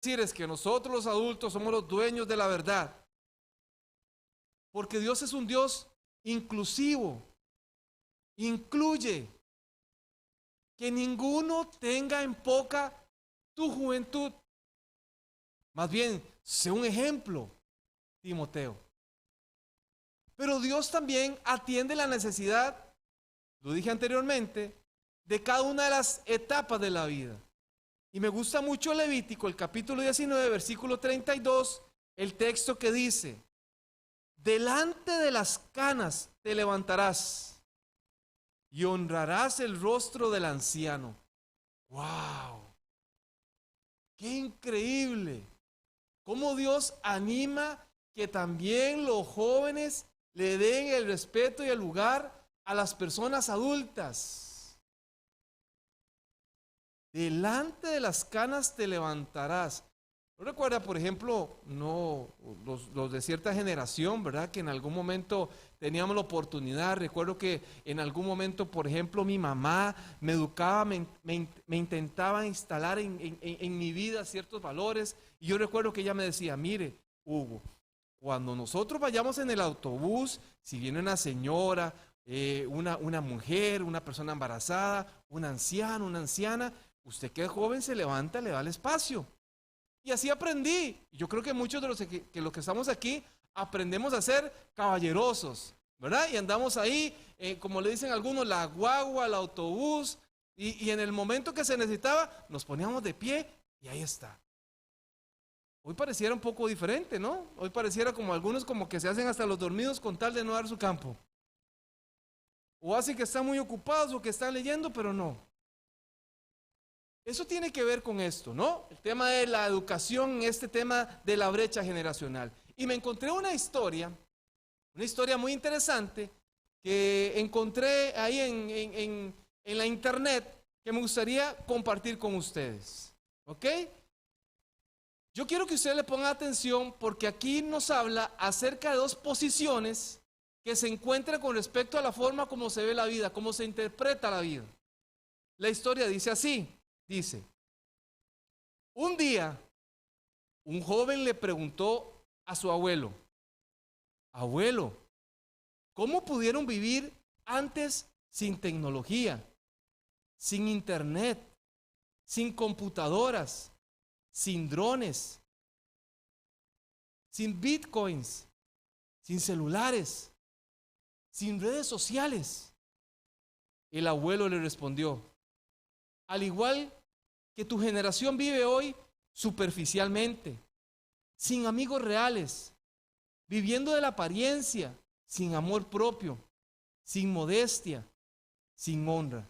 decir es que nosotros los adultos somos los dueños de la verdad. Porque Dios es un Dios inclusivo, incluye. Que ninguno tenga en poca tu juventud. Más bien, sé un ejemplo, Timoteo. Pero Dios también atiende la necesidad, lo dije anteriormente, de cada una de las etapas de la vida. Y me gusta mucho Levítico, el capítulo 19, versículo 32, el texto que dice: delante de las canas te levantarás y honrarás el rostro del anciano. ¡Wow! ¡Qué increíble! Cómo Dios anima que también los jóvenes le den el respeto y el lugar a las personas adultas. Delante de las canas te levantarás. ¿No recuerda, por ejemplo, los de cierta generación, verdad? Que en algún momento teníamos la oportunidad. Recuerdo que en algún momento, por ejemplo, mi mamá me educaba, me intentaba instalar en mi vida ciertos valores. Y yo recuerdo que ella me decía: mire, Hugo, cuando nosotros vayamos en el autobús, si viene una señora, una mujer, una persona embarazada, un anciano, una anciana, usted que es joven se levanta, le da el espacio. Y así aprendí. Yo creo que muchos de los que estamos aquí aprendemos a ser caballerosos, ¿verdad? Y andamos ahí, como le dicen algunos, la guagua, el autobús, y en el momento que se necesitaba, nos poníamos de pie y ahí está. Hoy pareciera un poco diferente, ¿no? Hoy pareciera como algunos como que se hacen hasta los dormidos con tal de no dar su campo. O hacen que están muy ocupados o que están leyendo, pero no. Eso tiene que ver con esto, ¿no? El tema de la educación, este tema de la brecha generacional. Y me encontré una historia muy interesante que encontré ahí en la internet que me gustaría compartir con ustedes. ¿Ok? Yo quiero que ustedes le pongan atención porque aquí nos habla acerca de dos posiciones que se encuentran con respecto a la forma como se ve la vida, cómo se interpreta la vida. La historia dice así, dice: un día un joven le preguntó a su abuelo: abuelo, ¿cómo pudieron vivir antes sin tecnología, sin internet, sin computadoras, sin drones, sin bitcoins, sin celulares, sin redes sociales? El abuelo le respondió: al igual que tu generación vive hoy superficialmente, sin amigos reales, viviendo de la apariencia, sin amor propio, sin modestia, sin honra.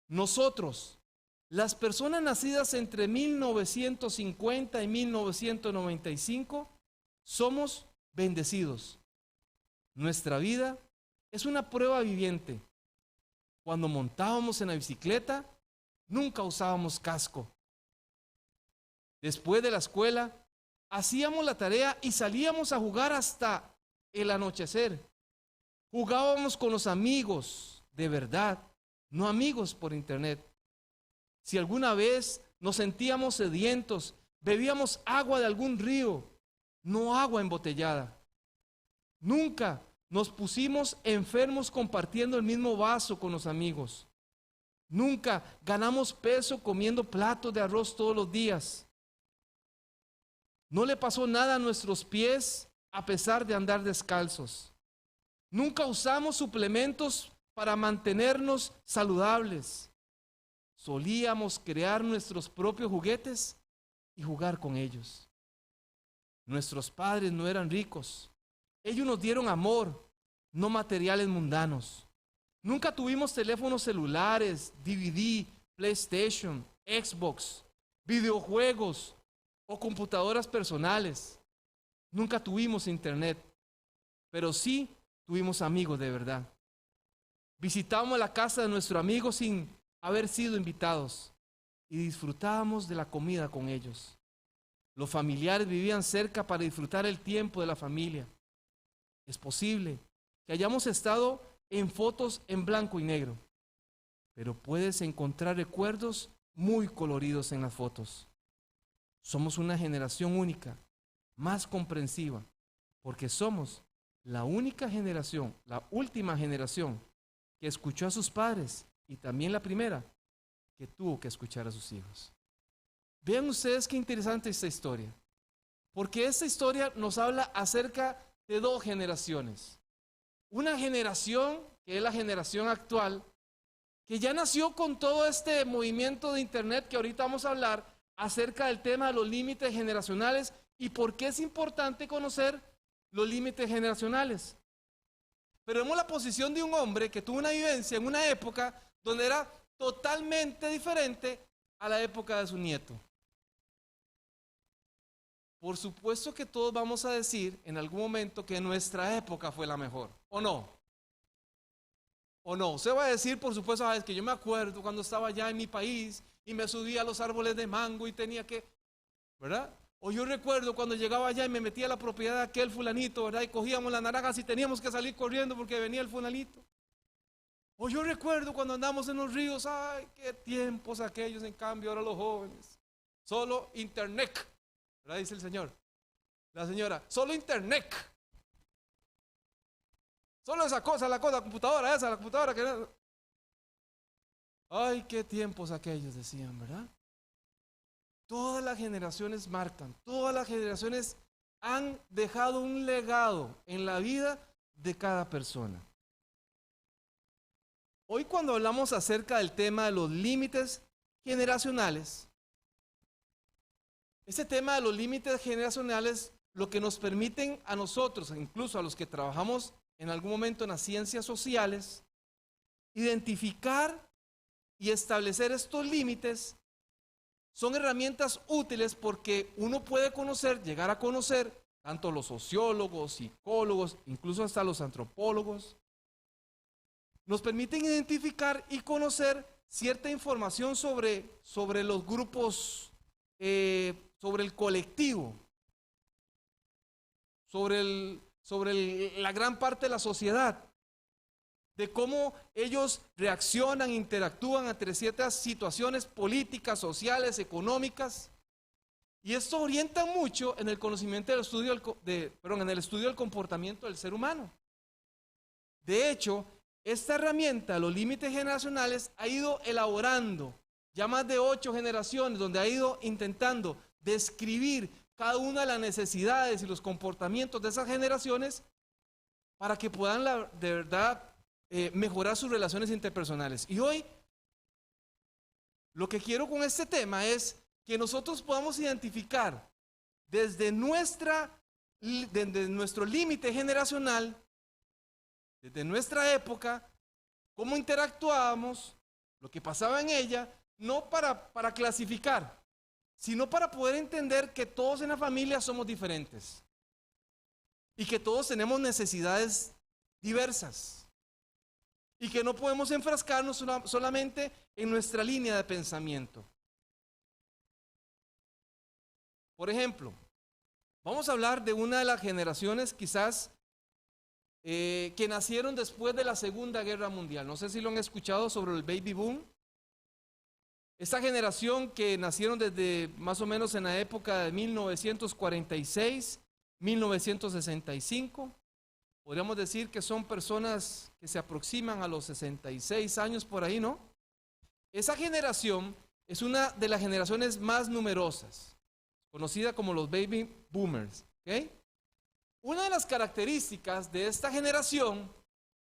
Nosotros, las personas nacidas entre 1950 y 1995, somos bendecidos. Nuestra vida es una prueba viviente. Cuando montábamos en la bicicleta, nunca usábamos casco. Después de la escuela, hacíamos la tarea y salíamos a jugar hasta el anochecer. Jugábamos con los amigos de verdad, no amigos por internet. Si alguna vez nos sentíamos sedientos, bebíamos agua de algún río, no agua embotellada. Nunca nos pusimos enfermos compartiendo el mismo vaso con los amigos. Nunca ganamos peso comiendo platos de arroz todos los días. No le pasó nada a nuestros pies a pesar de andar descalzos. Nunca usamos suplementos para mantenernos saludables. Solíamos crear nuestros propios juguetes y jugar con ellos. Nuestros padres no eran ricos. Ellos nos dieron amor, no materiales mundanos. Nunca tuvimos teléfonos celulares, DVD, PlayStation, Xbox, videojuegos o computadoras personales. Nunca tuvimos internet, pero sí tuvimos amigos de verdad. Visitábamos la casa de nuestro amigo sin haber sido invitados y disfrutábamos de la comida con ellos. Los familiares vivían cerca para disfrutar el tiempo de la familia. Es posible que hayamos estado en fotos en blanco y negro, pero puedes encontrar recuerdos muy coloridos en las fotos. Somos una generación única, más comprensiva, porque somos la única generación, la última generación que escuchó a sus padres y también la primera que tuvo que escuchar a sus hijos. Vean ustedes qué interesante esta historia, porque esta historia nos habla acerca de dos generaciones. Una generación que es la generación actual, que ya nació con todo este movimiento de internet que ahorita vamos a hablar acerca del tema de los límites generacionales y por qué es importante conocer los límites generacionales. Pero vemos la posición de un hombre que tuvo una vivencia en una época donde era totalmente diferente a la época de su nieto. Por supuesto que todos vamos a decir en algún momento que nuestra época fue la mejor, ¿o no? ¿O no? Usted va a decir, por supuesto, que yo me acuerdo cuando estaba allá en mi país y me subía a los árboles de mango y tenía que, ¿verdad? O yo recuerdo cuando llegaba allá y me metía a la propiedad de aquel fulanito, ¿verdad? Y cogíamos las naranjas y teníamos que salir corriendo porque venía el fulanito. O yo recuerdo cuando andamos en los ríos, ¡ay, qué tiempos aquellos! En cambio, ahora los jóvenes, solo internet, ¿verdad? Dice el señor. La señora, solo internet. Solo esa cosa, la computadora esa, la computadora que... Ay, qué tiempos aquellos, decían, ¿verdad? Todas las generaciones marcan, todas las generaciones han dejado un legado en la vida de cada persona. Hoy cuando hablamos acerca del tema de los límites generacionales, este tema de los límites generacionales lo que nos permiten a nosotros, incluso a los que trabajamos en algún momento en las ciencias sociales, identificar y establecer estos límites son herramientas útiles porque uno puede conocer, llegar a conocer, tanto los sociólogos, psicólogos, incluso hasta los antropólogos, nos permiten identificar y conocer cierta información sobre los grupos, sobre el colectivo, sobre la gran parte de la sociedad, de cómo ellos reaccionan, interactúan ante ciertas situaciones políticas, sociales, económicas. Y esto orienta mucho en el conocimiento del estudio en el estudio del comportamiento del ser humano. De hecho, esta herramienta, los límites generacionales, ha ido elaborando ya más de 8 generaciones, donde ha ido intentando describir cada una de las necesidades y los comportamientos de esas generaciones para que puedan de verdad mejorar sus relaciones interpersonales. Y hoy lo que quiero con este tema es que nosotros podamos identificar desde nuestro límite generacional, desde nuestra época, cómo interactuábamos, lo que pasaba en ella, no para clasificar, sino para poder entender que todos en la familia somos diferentes y que todos tenemos necesidades diversas y que no podemos enfrascarnos solamente en nuestra línea de pensamiento. Por ejemplo, vamos a hablar de una de las generaciones quizás que nacieron después de la Segunda Guerra Mundial. No sé si lo han escuchado sobre el baby boom. Esta generación que nacieron desde más o menos en la época de 1946, 1965, podríamos decir que son personas que se aproximan a los 66 años por ahí, ¿no? Esa generación es una de las generaciones más numerosas, conocida como los baby boomers, ¿ok? Una de las características de esta generación,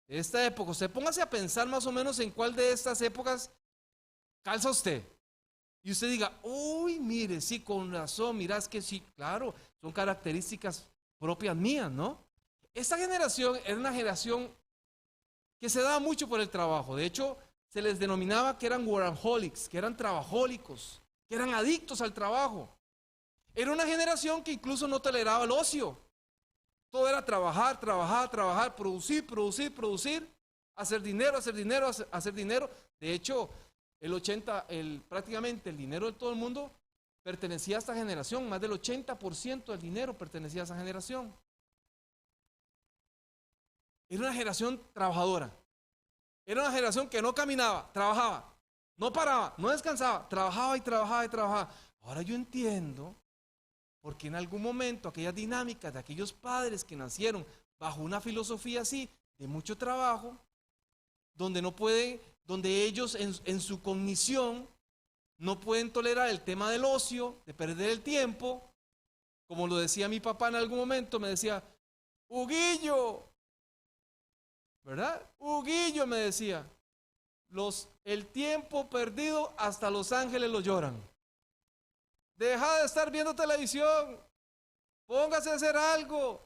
de esta época, usted póngase a pensar más o menos en cuál de estas épocas calza usted. Y usted diga, uy, mire, sí, con razón, mira, es que sí, claro, son características propias mías, ¿no? Esta generación era una generación que se daba mucho por el trabajo. De hecho, se les denominaba que eran workaholics, que eran trabajólicos, que eran adictos al trabajo. Era una generación que incluso no toleraba el ocio. Todo era trabajar, trabajar, trabajar, producir, producir, producir, hacer dinero, hacer dinero, hacer dinero. De hecho, prácticamente el dinero de todo el mundo pertenecía a esta generación. Más del 80% del dinero pertenecía a esa generación. Era una generación trabajadora. Era una generación que no caminaba, trabajaba, no paraba, no descansaba, trabajaba y trabajaba y trabajaba. Ahora yo entiendo porque en algún momento aquellas dinámicas de aquellos padres que nacieron bajo una filosofía así, de mucho trabajo, donde no pueden, donde ellos en su cognición no pueden tolerar el tema del ocio, de perder el tiempo, como lo decía mi papá en algún momento, me decía, Huguillo, ¿verdad? Huguillo me decía, el tiempo perdido hasta los ángeles lo lloran. Deja de estar viendo televisión, póngase a hacer algo,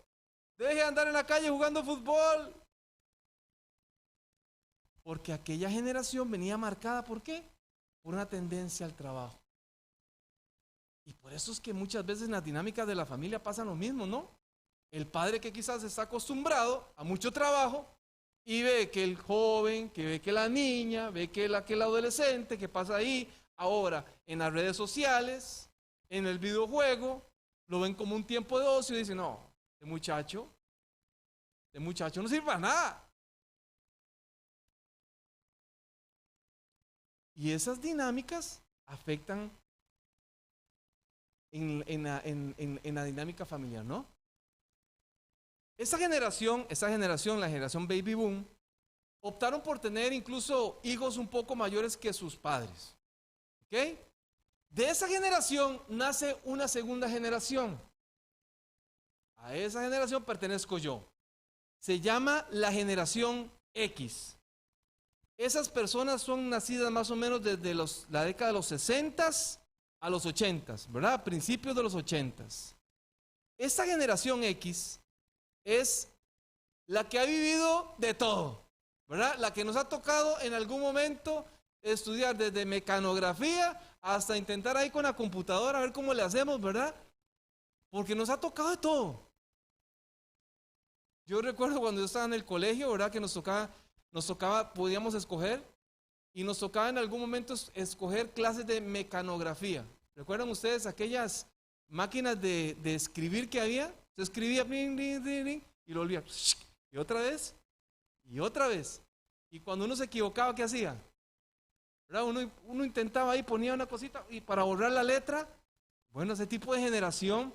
deje de andar en la calle jugando fútbol. Porque aquella generación venía marcada, ¿por qué? Por una tendencia al trabajo. Y por eso es que muchas veces en las dinámicas de la familia pasa lo mismo, ¿no? El padre que quizás está acostumbrado a mucho trabajo y ve que el joven, que ve que la niña, ve que el adolescente que pasa ahí ahora en las redes sociales, en el videojuego, lo ven como un tiempo de ocio y dicen, no, este muchacho no sirve para nada. Y esas dinámicas afectan en la dinámica familiar, ¿no? Esa generación, la generación Baby Boom, optaron por tener incluso hijos un poco mayores que sus padres. ¿Ok? De esa generación nace una segunda generación. A esa generación pertenezco yo. Se llama la generación X. Esas personas son nacidas más o menos desde la década de los 60 a los 80, ¿verdad? A principios de los 80. Esta generación X es la que ha vivido de todo, ¿verdad? La que nos ha tocado en algún momento estudiar desde mecanografía hasta intentar ahí con la computadora a ver cómo le hacemos, ¿verdad? Porque nos ha tocado de todo. Yo recuerdo cuando yo estaba en el colegio, ¿verdad? Que nos tocaba, podíamos escoger, y nos tocaba en algún momento escoger clases de mecanografía. ¿Recuerdan ustedes aquellas máquinas de escribir que había? Se escribía y lo volvía, y otra vez, y otra vez. Y cuando uno se equivocaba, ¿qué hacía? ¿Verdad? Uno intentaba ahí, ponía una cosita y para borrar la letra. Bueno, ese tipo de generación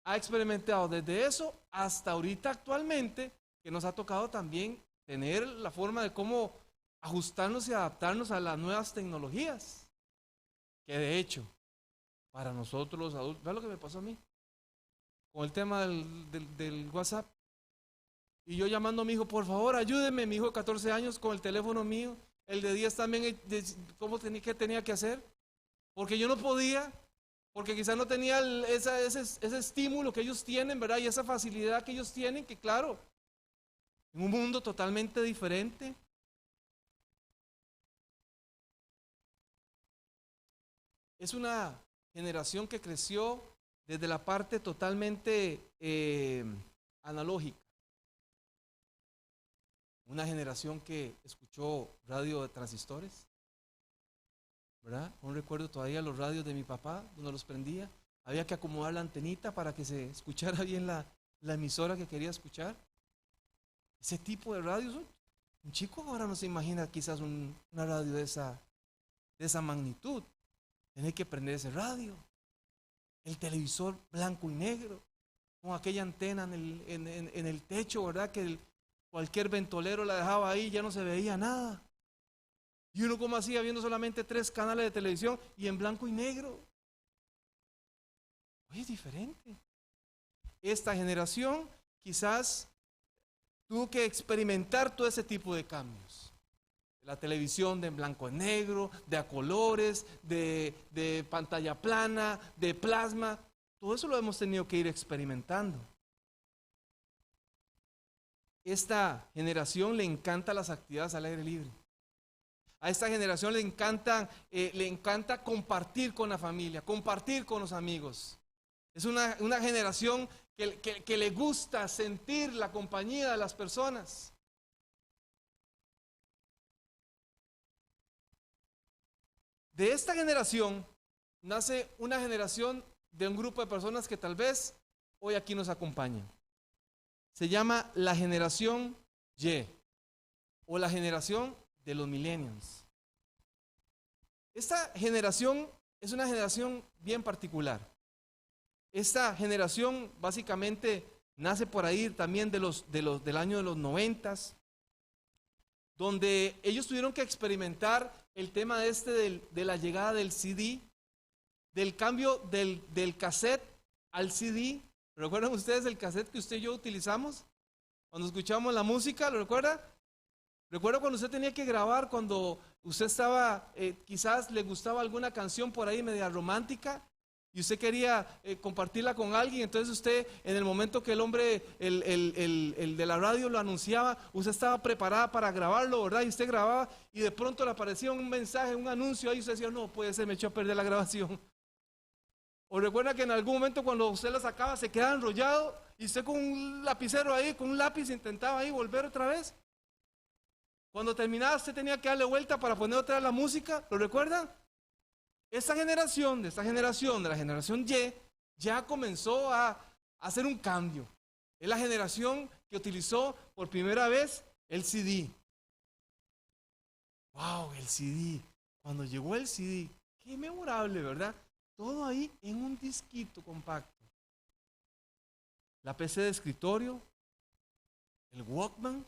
ha experimentado desde eso hasta ahorita actualmente, que nos ha tocado también tener la forma de cómo ajustarnos y adaptarnos a las nuevas tecnologías. Que de hecho, para nosotros los adultos, ¿ves lo que me pasó a mí? Con el tema del WhatsApp. Y yo llamando a mi hijo, por favor, ayúdeme, mi hijo de 14 años, con el teléfono mío. El de 10 también, ¿qué tenía que hacer? Porque yo no podía, porque quizás no tenía ese estímulo que ellos tienen, ¿verdad? Y esa facilidad que ellos tienen, que claro, en un mundo totalmente diferente. Es una generación que creció desde la parte totalmente analógica. Una generación que escuchó radio de transistores, ¿verdad? Aún recuerdo todavía los radios de mi papá, donde los prendía. Había que acomodar la antenita para que se escuchara bien la emisora que quería escuchar. Ese tipo de radios, un chico ahora no se imagina quizás una radio de esa magnitud. Tiene que prender ese radio. El televisor blanco y negro, con aquella antena en el techo, ¿verdad? Que cualquier ventolero la dejaba ahí, ya no se veía nada. Y uno como hacía viendo solamente 3 canales de televisión y en blanco y negro. Oye, es diferente. Esta generación quizás tuvo que experimentar todo ese tipo de cambios. La televisión de en blanco y negro, de a colores, de pantalla plana, de plasma. Todo eso lo hemos tenido que ir experimentando. Esta generación le encantan las actividades al aire libre. A esta generación le encanta compartir con la familia, compartir con los amigos. Es una generación que le gusta sentir la compañía de las personas. De esta generación nace una generación de un grupo de personas que tal vez hoy aquí nos acompañan. Se llama la generación Y o la generación de los millennials. Esta generación es una generación bien particular. Esta generación básicamente nace por ahí también del año de los 90, donde ellos tuvieron que experimentar el tema de la llegada del CD, del cambio del cassette al CD. ¿Recuerdan ustedes el cassette que usted y yo utilizamos cuando escuchábamos la música? ¿Lo recuerda? ¿Recuerda cuando usted tenía que grabar, cuando usted estaba, quizás le gustaba alguna canción por ahí media romántica y usted quería compartirla con alguien? Entonces usted, en el momento que el hombre, el de la radio lo anunciaba, usted estaba preparada para grabarlo, ¿verdad? Y usted grababa y de pronto le aparecía un mensaje, un anuncio ahí y usted decía, no, puede ser, me echó a perder la grabación. O recuerda que en algún momento cuando usted la sacaba se quedaba enrollado y usted con un lapicero ahí, con un lápiz intentaba ahí volver otra vez. Cuando terminaba usted tenía que darle vuelta para poner otra vez la música, ¿lo recuerdan? Esta generación, de la generación Y, ya comenzó a hacer un cambio. Es la generación que utilizó por primera vez el CD. ¡Wow! El CD. Cuando llegó el CD, qué memorable, ¿verdad? Todo ahí en un disquito compacto. La PC de escritorio, el Walkman.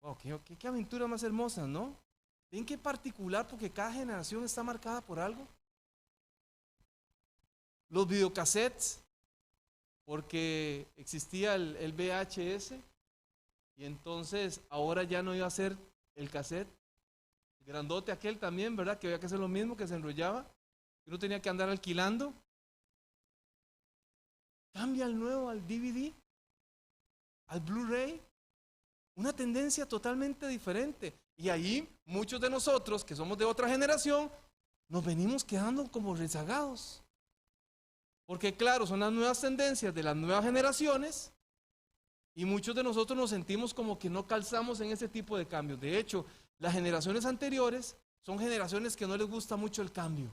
Wow, qué aventura más hermosa, ¿no? ¿Ven qué particular? Porque cada generación está marcada por algo. Los videocassettes, porque existía el VHS, y entonces ahora ya no iba a ser el cassette. El grandote aquel también, ¿verdad? Que había que hacer lo mismo, que se enrollaba, que uno tenía que andar alquilando. Cambia el nuevo al DVD, al Blu-ray. Una tendencia totalmente diferente. Y ahí muchos de nosotros, que somos de otra generación, nos venimos quedando como rezagados. Porque claro, son las nuevas tendencias de las nuevas generaciones y muchos de nosotros nos sentimos como que no calzamos en ese tipo de cambios. De hecho, las generaciones anteriores son generaciones que no les gusta mucho el cambio,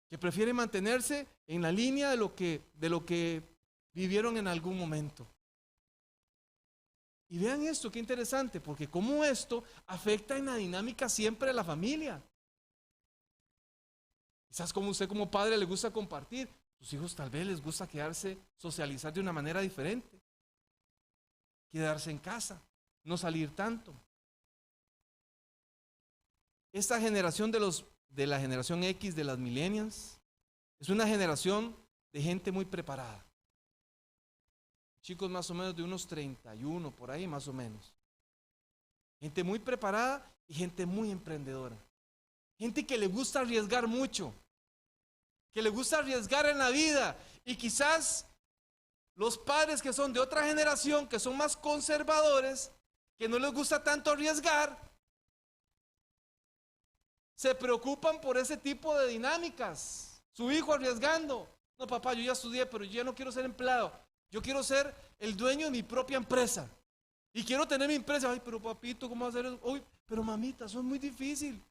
que prefieren mantenerse en la línea de lo que vivieron en algún momento. Y vean esto, qué interesante, porque cómo esto afecta en la dinámica siempre de la familia. Quizás como usted como padre le gusta compartir, sus hijos tal vez les gusta quedarse, socializar de una manera diferente, quedarse en casa, no salir tanto. Esta generación de la generación X, de las millennials, es una generación de gente muy preparada. Chicos más o menos de unos 31, por ahí más o menos. Gente muy preparada y gente muy emprendedora. Gente que le gusta arriesgar mucho, que le gusta arriesgar en la vida. Y quizás los padres que son de otra generación, que son más conservadores, que no les gusta tanto arriesgar, se preocupan por ese tipo de dinámicas. Su hijo arriesgando. No, papá, yo ya estudié, pero yo ya no quiero ser empleado. Yo quiero ser el dueño de mi propia empresa. Y quiero tener mi empresa. Ay, pero papito, ¿cómo va a ser eso? Uy, pero mamita, eso es muy difícil.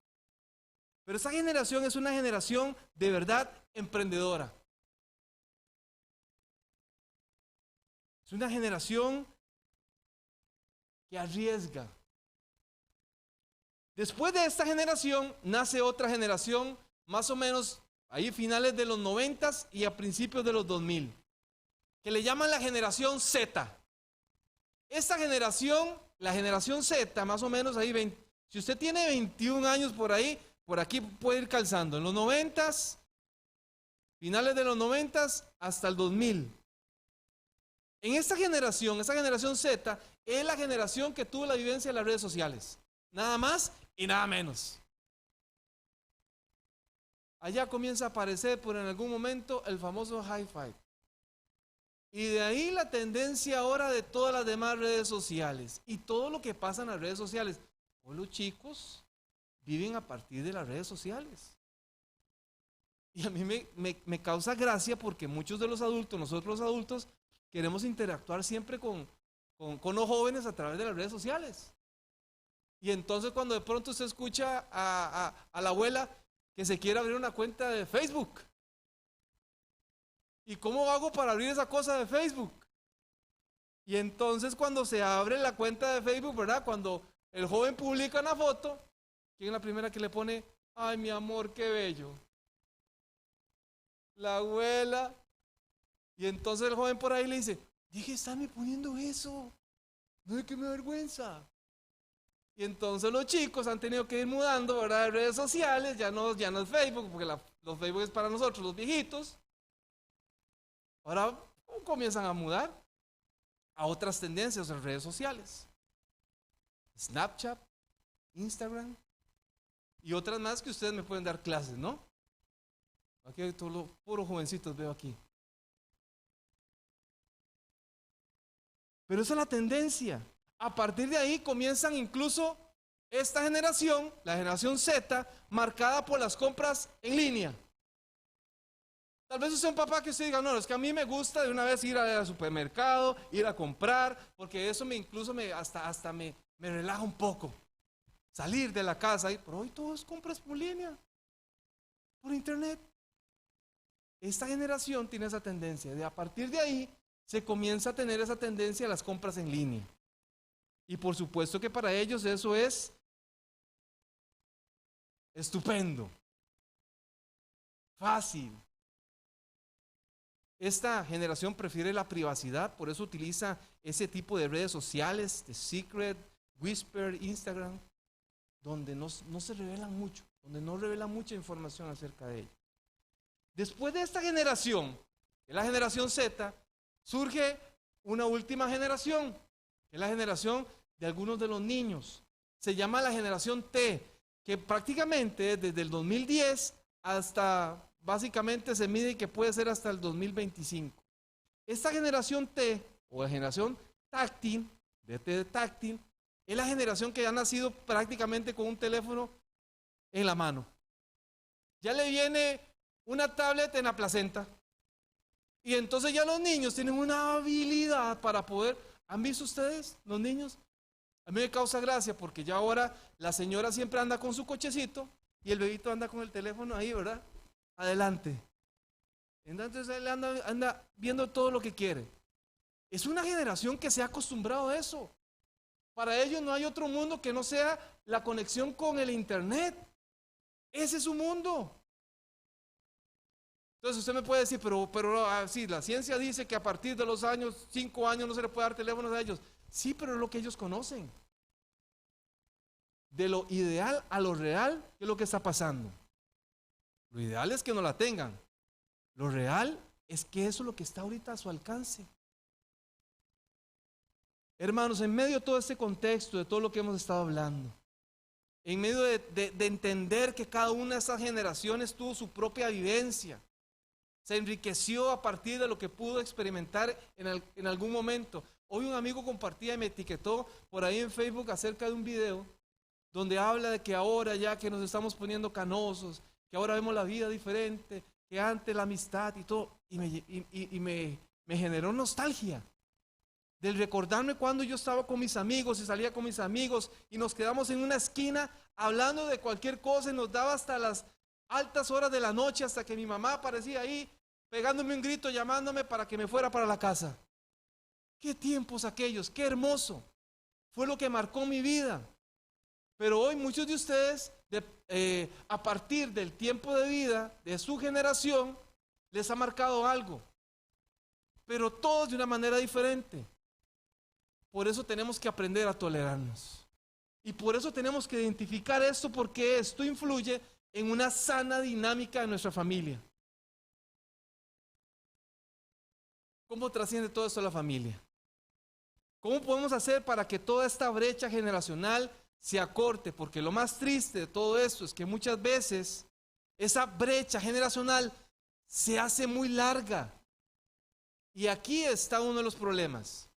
Pero esa generación es una generación de verdad emprendedora. Es una generación que arriesga. Después de esta generación nace otra generación, más o menos ahí finales de los 90 y a principios de los 2000, que le llaman la generación Z. Esta generación, la generación Z, más o menos ahí, si usted tiene 21 años por ahí, por aquí puede ir calzando, en los 90, finales de los 90 hasta el 2000. En esta generación Z, es la generación que tuvo la vivencia de las redes sociales. Nada más y nada menos. Allá comienza a aparecer por en algún momento el famoso hi-fi. Y de ahí la tendencia ahora de todas las demás redes sociales y todo lo que pasa en las redes sociales. Hoy los chicos viven a partir de las redes sociales. Y a mí me causa gracia porque muchos de los adultos, nosotros los adultos, queremos interactuar siempre con los jóvenes a través de las redes sociales. Y entonces cuando de pronto se escucha a la abuela que se quiere abrir una cuenta de Facebook. ¿Y cómo hago para abrir esa cosa de Facebook? Y entonces cuando se abre la cuenta de Facebook, ¿verdad? Cuando el joven publica una foto, ¿quién es la primera que le pone? Ay, mi amor, qué bello. la abuela. Y entonces el joven por ahí le dice, dije, están poniendo eso, no es que me vergüenza. Y entonces los chicos han tenido que ir mudando, ¿verdad?, de redes sociales, ya no es Facebook, porque los Facebook es para nosotros, los viejitos. Ahora comienzan a mudar a otras tendencias en redes sociales. Snapchat, Instagram y otras más que ustedes me pueden dar clases, ¿no? Aquí hay todos los puros jovencitos veo aquí. Pero esa es la tendencia. A partir de ahí comienzan incluso esta generación, la generación Z, marcada por las compras en línea. Tal vez usted es un papá que usted diga, no, es que a mí me gusta de una vez ir al supermercado, ir a comprar, porque eso incluso hasta me relaja un poco. Salir de la casa, pero hoy todo es compras por línea, por internet. Esta generación tiene esa tendencia, a partir de ahí se comienza a tener esa tendencia a las compras en línea. Y por supuesto que para ellos eso es estupendo, fácil. Esta generación prefiere la privacidad, por eso utiliza ese tipo de redes sociales, de Secret, Whisper, Instagram, donde no se revelan mucho, donde no revelan mucha información acerca de ellos. Después de esta generación, de la generación Z, surge una última generación, que es la generación de algunos de los niños. Se llama la generación T, que prácticamente desde el 2010 hasta básicamente se mide que puede ser hasta el 2025. Esta generación T, o la generación táctil, de táctil, es la generación que ha nacido prácticamente con un teléfono en la mano. Ya le viene una tablet en la placenta. Y entonces ya los niños tienen una habilidad para poder. ¿Han visto ustedes, los niños? A mí me causa gracia porque ya ahora la señora siempre anda con su cochecito y el bebito anda con el teléfono ahí, ¿verdad? Adelante. Entonces él anda viendo todo lo que quiere. Es una generación que se ha acostumbrado a eso. Para ellos no hay otro mundo que no sea la conexión con el internet. Ese es su mundo. Entonces usted me puede decir, pero sí, la ciencia dice que a partir de los 5 años no se le puede dar teléfonos a ellos. Sí, pero es lo que ellos conocen. De lo ideal a lo real, ¿qué es lo que está pasando? Lo ideal es que no la tengan. Lo real es que eso es lo que está ahorita a su alcance. Hermanos, en medio de todo este contexto, de todo lo que hemos estado hablando, en medio de entender que cada una de esas generaciones tuvo su propia vivencia, se enriqueció a partir de lo que pudo experimentar en algún momento. Hoy un amigo compartía y me etiquetó por ahí en Facebook acerca de un video donde habla de que ahora ya que nos estamos poniendo canosos, que ahora vemos la vida diferente, que antes la amistad y todo, y me generó nostalgia del recordarme cuando yo estaba con mis amigos y salía con mis amigos y nos quedamos en una esquina hablando de cualquier cosa y nos daba hasta las altas horas de la noche, hasta que mi mamá aparecía ahí pegándome un grito, llamándome para que me fuera para la casa. Qué tiempos aquellos, qué hermoso. Fue lo que marcó mi vida. Pero hoy muchos de ustedes, a partir del tiempo de vida de su generación, les ha marcado algo. Pero todos de una manera diferente. Por eso tenemos que aprender a tolerarnos. Y por eso tenemos que identificar esto, porque esto influye en una sana dinámica de nuestra familia. ¿Cómo trasciende todo esto a la familia? ¿Cómo podemos hacer para que toda esta brecha generacional se acorte? Porque lo más triste de todo esto es que muchas veces esa brecha generacional se hace muy larga. Y aquí está uno de los problemas.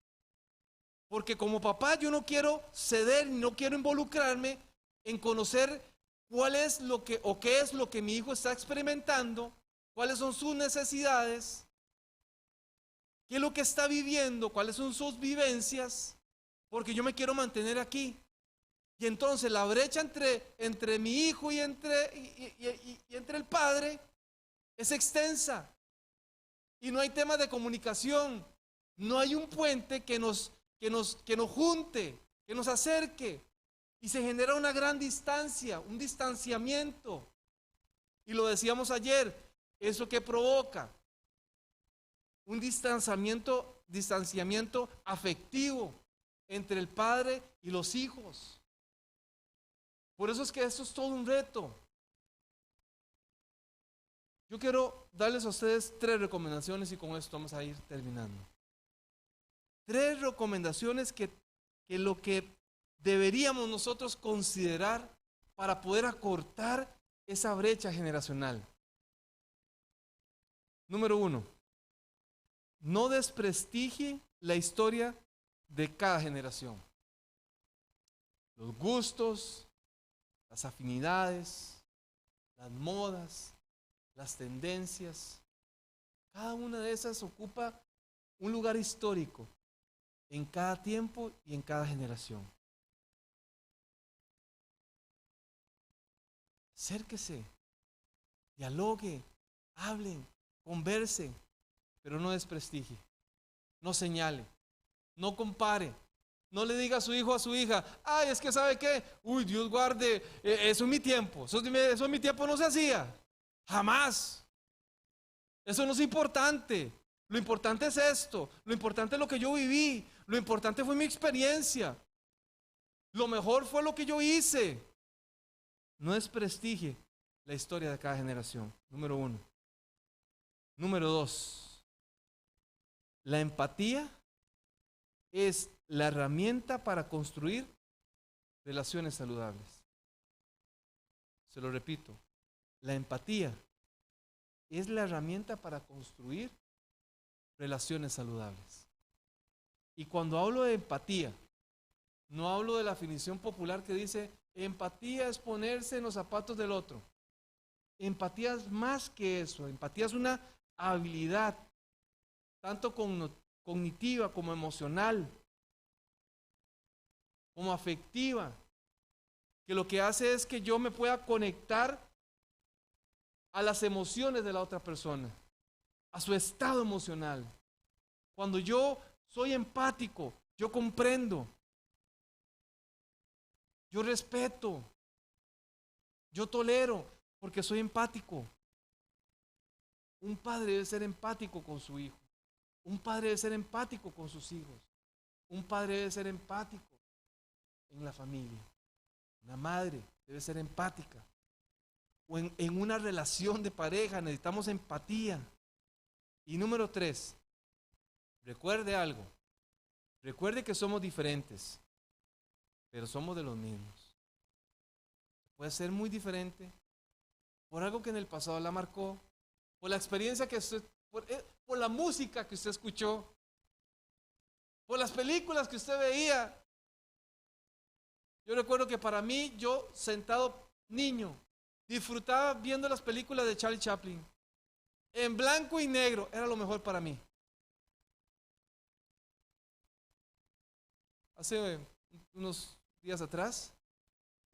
Porque como papá yo no quiero ceder, no quiero involucrarme en conocer cuál es lo que o qué es lo que mi hijo está experimentando, cuáles son sus necesidades, qué es lo que está viviendo, cuáles son sus vivencias, porque yo me quiero mantener aquí. Y entonces la brecha entre mi hijo y entre el padre es extensa. Y no hay temas de comunicación, no hay un puente que nos junte, que nos acerque. Y se genera una gran distancia, un distanciamiento. Y lo decíamos ayer, ¿Eso qué provoca? Un distanciamiento afectivo entre el padre y los hijos. Por eso es que esto es todo un reto. Yo quiero darles a ustedes 3 recomendaciones y con esto vamos a ir terminando. 3 recomendaciones que lo que deberíamos nosotros considerar para poder acortar esa brecha generacional. Número 1, no desprestigie la historia de cada generación. Los gustos, las afinidades, las modas, las tendencias, cada una de esas ocupa un lugar histórico en cada tiempo y en cada generación. Acérquese, dialogue, hablen, conversen, pero no desprestigie, no señale, no compare. No le diga a su hijo o a su hija, ay, es que ¿sabe qué? Uy, Dios guarde, eso en mi tiempo, eso en mi tiempo no se hacía. Jamás. Eso no es importante. Lo importante es esto. Lo importante es lo que yo viví. Lo importante fue mi experiencia. Lo mejor fue lo que yo hice. No desprestigie la historia de cada generación. Número 1. Número 2. La empatía es la herramienta para construir relaciones saludables. Se lo repito. La empatía es la herramienta para construir relaciones saludables. Y cuando hablo de empatía, no hablo de la definición popular que dice, empatía es ponerse en los zapatos del otro. Empatía es más que eso. Empatía es una habilidad, tanto cognitiva como emocional, como afectiva, que lo que hace es que yo me pueda conectar a las emociones de la otra persona, a su estado emocional. Cuando yo soy empático, yo comprendo, yo respeto, yo tolero, porque soy empático. Un padre debe ser empático con su hijo. Un padre debe ser empático con sus hijos. Un padre debe ser empático en la familia. Una madre debe ser empática. O en una relación de pareja necesitamos empatía. Y número 3, recuerde algo. Recuerde que somos diferentes, pero somos de los mismos. Puede ser muy diferente por algo que en el pasado la marcó, por la experiencia que usted, por la música que usted escuchó, por las películas que usted veía. Yo recuerdo que para mí, yo sentado niño, disfrutaba viendo las películas de Charlie Chaplin. En blanco y negro era lo mejor para mí. Hace unos días atrás,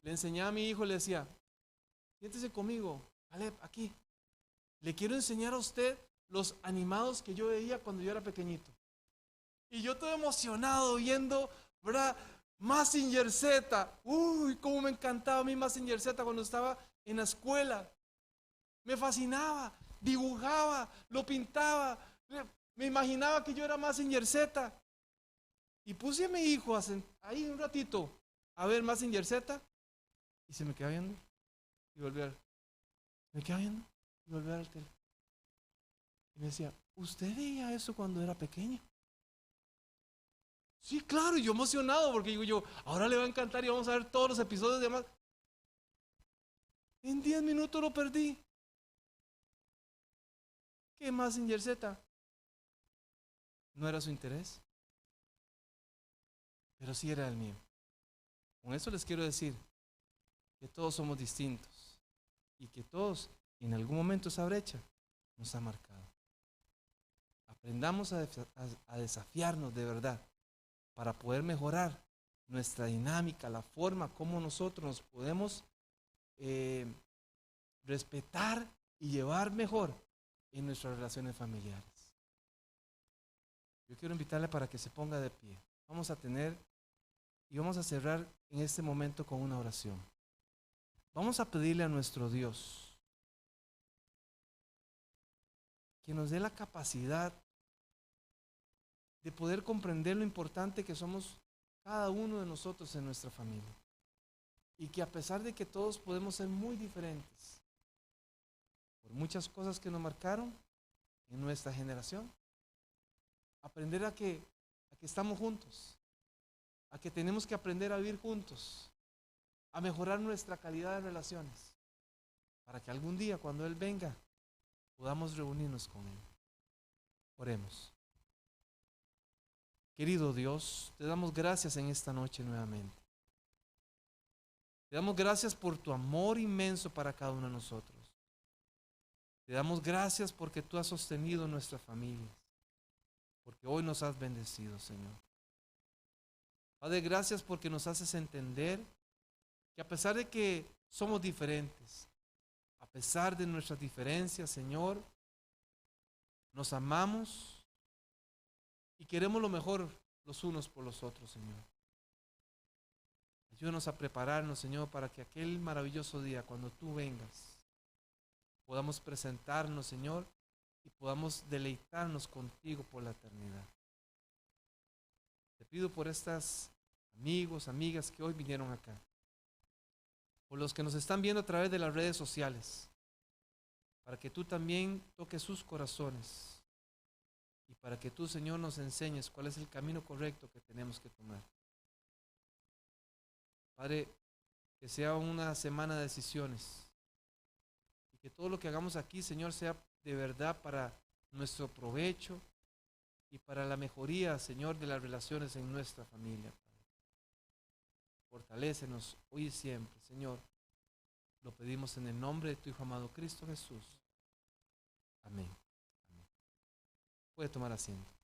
le enseñé a mi hijo, le decía, siéntese conmigo, Caleb, aquí. Le quiero enseñar a usted los animados que yo veía cuando yo era pequeñito. Y yo todo emocionado viendo, ¿verdad? Mazinger Z. Uy, cómo me encantaba a mí Mazinger Z cuando estaba en la escuela. Me fascinaba, dibujaba, lo pintaba. Me imaginaba que yo era Mazinger Z. Y puse a mi hijo ahí un ratito a ver Mazinger Z y se me quedaba viendo y volví a ver. Me quedaba viendo y volví a ver el teléfono. Y me decía, ¿usted veía eso cuando era pequeño? Sí, claro, y yo emocionado porque digo yo, ahora le va a encantar y vamos a ver todos los episodios de más. En 10 minutos lo perdí. ¿Qué Mazinger Z? No era su interés, pero sí era el mío. Con eso les quiero decir que todos somos distintos y que todos en algún momento esa brecha nos ha marcado. Aprendamos a desafiarnos de verdad para poder mejorar nuestra dinámica, la forma como nosotros nos podemos respetar y llevar mejor en nuestras relaciones familiares. Yo quiero invitarle para que se ponga de pie. Vamos a tener y vamos a cerrar en este momento con una oración. Vamos a pedirle a nuestro Dios que nos dé la capacidad de poder comprender lo importante que somos cada uno de nosotros en nuestra familia. Y que a pesar de que todos podemos ser muy diferentes, por muchas cosas que nos marcaron en nuestra generación, aprender a que estamos juntos, a que tenemos que aprender a vivir juntos, a mejorar nuestra calidad de relaciones, para que algún día cuando Él venga podamos reunirnos con Él. Oremos. Querido Dios, te damos gracias en esta noche nuevamente. Te damos gracias por tu amor inmenso para cada uno de nosotros. Te damos gracias porque tú has sostenido nuestras familias, porque hoy nos has bendecido, Señor. Padre, gracias porque nos haces entender que a pesar de que somos diferentes, a pesar de nuestras diferencias, Señor, nos amamos y queremos lo mejor los unos por los otros, Señor. Ayúdanos a prepararnos, Señor, para que aquel maravilloso día, cuando tú vengas, podamos presentarnos, Señor, y podamos deleitarnos contigo por la eternidad. Te pido por estas amigos, amigas que hoy vinieron acá, por los que nos están viendo a través de las redes sociales, para que tú también toques sus corazones y para que tú, Señor, nos enseñes cuál es el camino correcto que tenemos que tomar. Padre, que sea una semana de decisiones y que todo lo que hagamos aquí, Señor, sea de verdad para nuestro provecho y para la mejoría, Señor, de las relaciones en nuestra familia. Padre. Fortalécenos hoy y siempre, Señor. Lo pedimos en el nombre de tu Hijo amado Cristo Jesús. Amén. Amén. Puede tomar asiento.